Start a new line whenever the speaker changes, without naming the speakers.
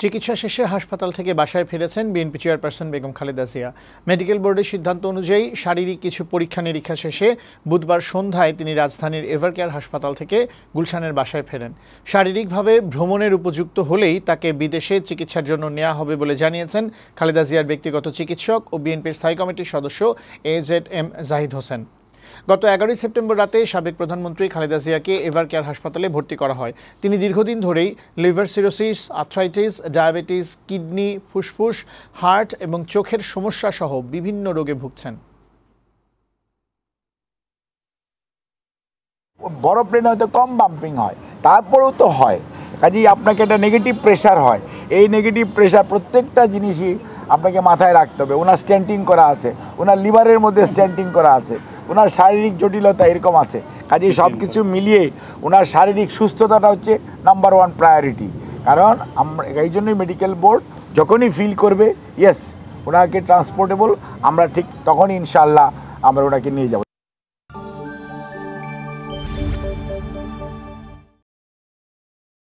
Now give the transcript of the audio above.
চিকিৎসা শেষে হাসপাতাল থেকে বাসায় ফিরেছেন BNP chairperson Begum Khaleda Zia. Medical বোর্ডের সিদ্ধান্ত অনুযায়ী শারীরিক কিছু পরীক্ষা নিরীক্ষা শেষে বুধবার সন্ধ্যায় তিনি রাজধানীর এভারকেয়ার হাসপাতাল থেকে গুলশানের বাসায় ফেরেন। শারীরিকভাবে ভ্রমণের উপযুক্ত হলেই তাকে বিদেশে চিকিৎসার জন্য নেওয়া হবে বলে জানিয়েছেন খালেদা জিয়ার ব্যক্তিগত চিকিৎসক ও বিএনপির স্থায়ী কমিটির সদস্য AZM জাহিদ হোসেন। গত 11 সেপ্টেম্বর রাতে সাবেক প্রধানমন্ত্রী খালেদা জিয়াকে এভারকেয়ার হাসপাতালে ভর্তি করা হয়। তিনি দীর্ঘদিন ধরেই liver cirrhosis, arthritis, diabetes, kidney, ফুসফুস, হার্ট এবং চোখের সমস্যা সহ বিভিন্ন রোগে ভুগছেন।
বড় প্লেনে হয়তো কম বাম্পিং হয়, তারপরেও তো হয়। কাজেই আপনাকে একটা নেগেটিভ প্রেশার হয়। এই নেগেটিভ প্রেশার প্রত্যেকটা জিনিসই আপনাকে মাথায় রাখতে হবে। ওনার স্ট্যান্টিং করা আছে, ওনার লিভারের মধ্যে স্ট্যান্টিং করা আছে, ওনার শারীরিক জটিলতা এরকম আছে। কাজেই সব কিছু মিলিয়ে ওনার শারীরিক সুস্থতাটা হচ্ছে নাম্বার 1 প্রায়োরিটি। কারণ আমরা এই জন্যই মেডিকেল বোর্ড যখনই ফিল করবে ইয়েস ওনাকে ট্রান্সপোর্টেবল, আমরা ঠিক তখনই ইনশাআল্লাহ আমরা ওনাকে নিয়ে যাব।